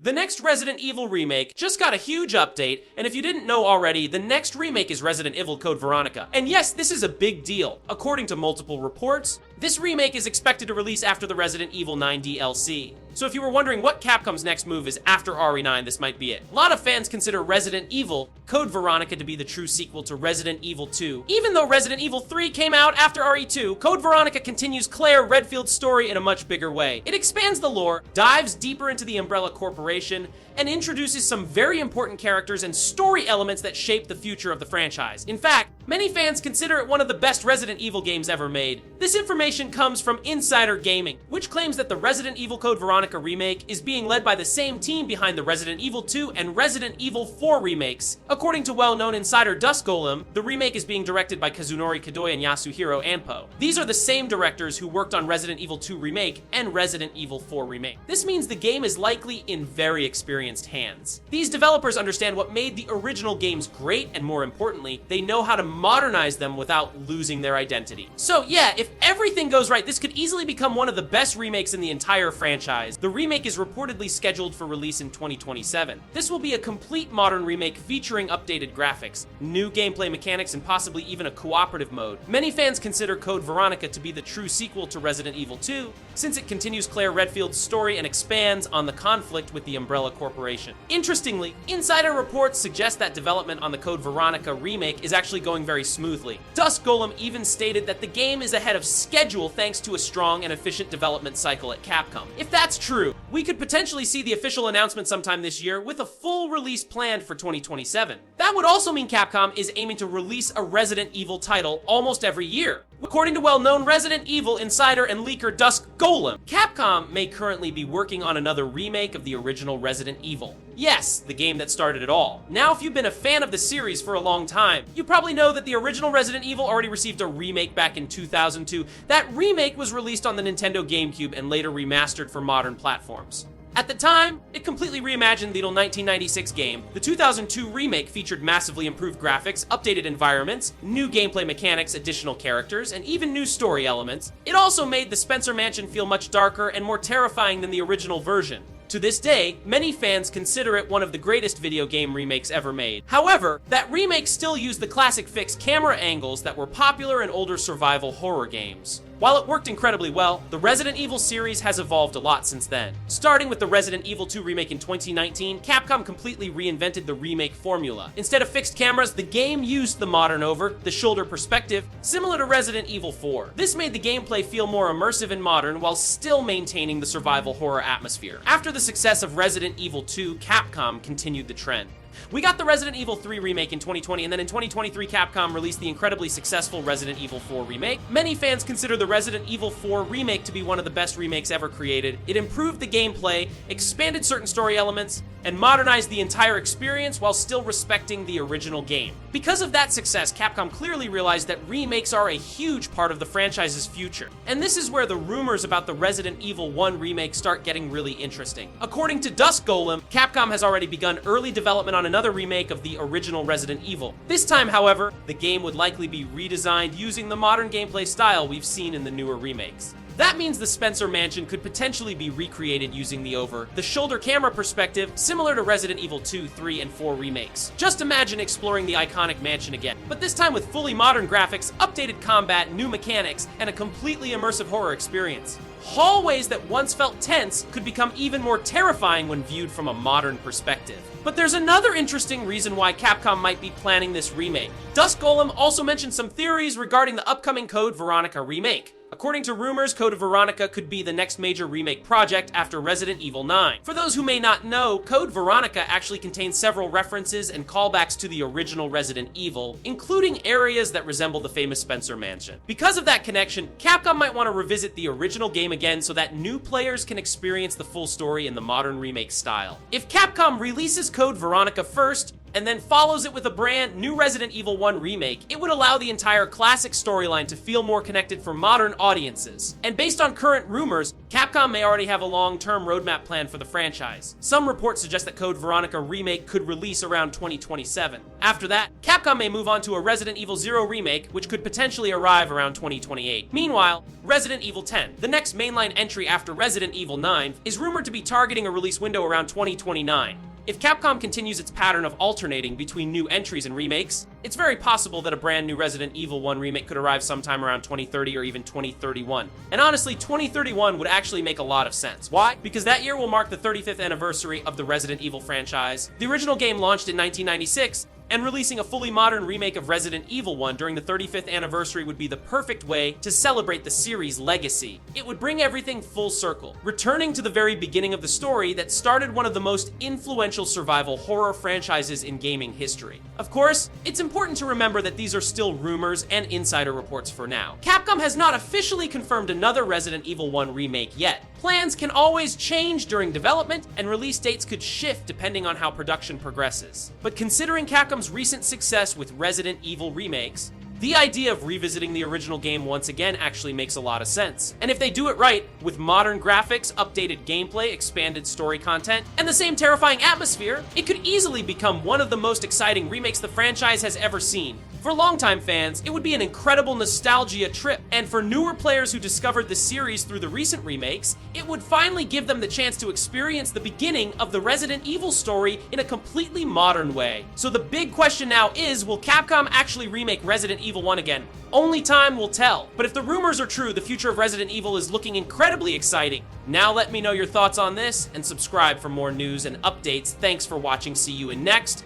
The next Resident Evil remake just got a huge update, and if you didn't know already, the next remake is Resident Evil Code Veronica. And yes, this is a big deal. According to multiple reports, this remake is expected to release after the Resident Evil 9 DLC. So if you were wondering what Capcom's next move is after RE9, this might be it. A lot of fans consider Resident Evil Code Veronica to be the true sequel to Resident Evil 2. Even though Resident Evil 3 came out after RE2, Code Veronica continues Claire Redfield's story in a much bigger way. It expands the lore, dives deeper into the Umbrella Corporation, and introduces some very important characters and story elements that shape the future of the franchise. In fact, many fans consider it one of the best Resident Evil games ever made. This information comes from Insider Gaming, which claims that the Resident Evil Code Veronica remake is being led by the same team behind the Resident Evil 2 and Resident Evil 4 remakes. According to well-known insider Dusk, Golem, the remake is being directed by Kazunori Kadoi and Yasuhiro Anpo. These are the same directors who worked on Resident Evil 2 Remake and Resident Evil 4 Remake. This means the game is likely in very experienced hands. These developers understand what made the original games great, and more importantly, they know how to modernize them without losing their identity. So yeah, if everything goes right, this could easily become one of the best remakes in the entire franchise. The remake is reportedly scheduled for release in 2027. This will be a complete modern remake featuring updated graphics, new gameplay mechanics, and possibly even a cooperative mode. Many fans consider Code Veronica to be the true sequel to Resident Evil 2, since it continues Claire Redfield's story and expands on the conflict with the Umbrella Corporation. Interestingly, insider reports suggest that development on the Code Veronica remake is actually going very smoothly. Dusk Golem even stated that the game is ahead of schedule thanks to a strong and efficient development cycle at Capcom. If that's true, we could potentially see the official announcement sometime this year with a full release planned for 2027. That would also mean Capcom is aiming to release a Resident Evil title almost every year. According to well-known Resident Evil insider and leaker Dusk Golem, Capcom may currently be working on another remake of the original Resident Evil. Yes, the game that started it all. Now, if you've been a fan of the series for a long time, you probably know that the original Resident Evil already received a remake back in 2002. That remake was released on the Nintendo GameCube and later remastered for modern platforms. At the time, it completely reimagined the 1996 game. The 2002 remake featured massively improved graphics, updated environments, new gameplay mechanics, additional characters, and even new story elements. It also made the Spencer Mansion feel much darker and more terrifying than the original version. To this day, many fans consider it one of the greatest video game remakes ever made. However, that remake still used the classic fixed camera angles that were popular in older survival horror games. While it worked incredibly well, the Resident Evil series has evolved a lot since then. Starting with the Resident Evil 2 remake in 2019, Capcom completely reinvented the remake formula. Instead of fixed cameras, the game used the modern over, the shoulder perspective, similar to Resident Evil 4. This made the gameplay feel more immersive and modern while still maintaining the survival horror atmosphere. After the success of Resident Evil 2, Capcom continued the trend. We got the Resident Evil 3 remake in 2020, and then in 2023, Capcom released the incredibly successful Resident Evil 4 remake. Many fans consider the Resident Evil 4 remake to be one of the best remakes ever created. It improved the gameplay, expanded certain story elements, and modernized the entire experience while still respecting the original game. Because of that success, Capcom clearly realized that remakes are a huge part of the franchise's future. And this is where the rumors about the Resident Evil 1 remake start getting really interesting. According to Dusk Golem, Capcom has already begun early development on another remake of the original Resident Evil. This time, however, the game would likely be redesigned using the modern gameplay style we've seen in the newer remakes. That means the Spencer Mansion could potentially be recreated using the shoulder camera perspective, similar to Resident Evil 2, 3, and 4 remakes. Just imagine exploring the iconic mansion again, but this time with fully modern graphics, updated combat, new mechanics, and a completely immersive horror experience. Hallways that once felt tense could become even more terrifying when viewed from a modern perspective. But there's another interesting reason why Capcom might be planning this remake. Dusk Golem also mentioned some theories regarding the upcoming Code Veronica remake. According to rumors, Code Veronica could be the next major remake project after Resident Evil 9. For those who may not know, Code Veronica actually contains several references and callbacks to the original Resident Evil, including areas that resemble the famous Spencer Mansion. Because of that connection, Capcom might want to revisit the original game again so that new players can experience the full story in the modern remake style. If Capcom releases Code Veronica first, and then follows it with a brand new Resident Evil 1 remake, it would allow the entire classic storyline to feel more connected for modern audiences. And based on current rumors, Capcom may already have a long-term roadmap plan for the franchise. Some reports suggest that Code Veronica Remake could release around 2027. After that, Capcom may move on to a Resident Evil 0 remake, which could potentially arrive around 2028. Meanwhile, Resident Evil 10, the next mainline entry after Resident Evil 9, is rumored to be targeting a release window around 2029. If Capcom continues its pattern of alternating between new entries and remakes, it's very possible that a brand new Resident Evil 1 remake could arrive sometime around 2030 or even 2031. And honestly, 2031 would actually make a lot of sense. Why? Because that year will mark the 35th anniversary of the Resident Evil franchise. The original game launched in 1996, and releasing a fully modern remake of Resident Evil 1 during the 35th anniversary would be the perfect way to celebrate the series' legacy. It would bring everything full circle, returning to the very beginning of the story that started one of the most influential survival horror franchises in gaming history. Of course, it's important to remember that these are still rumors and insider reports for now. Capcom has not officially confirmed another Resident Evil 1 remake yet. Plans can always change during development, and release dates could shift depending on how production progresses. But considering Capcom's recent success with Resident Evil remakes, the idea of revisiting the original game once again actually makes a lot of sense. And if they do it right, with modern graphics, updated gameplay, expanded story content, and the same terrifying atmosphere, it could easily become one of the most exciting remakes the franchise has ever seen. For longtime fans, it would be an incredible nostalgia trip, and for newer players who discovered the series through the recent remakes, it would finally give them the chance to experience the beginning of the Resident Evil story in a completely modern way. So the big question now is, will Capcom actually remake Resident Evil 1 again? Only time will tell. But if the rumors are true, the future of Resident Evil is looking incredibly exciting. Now let me know your thoughts on this, and subscribe for more news and updates. Thanks for watching. See you in next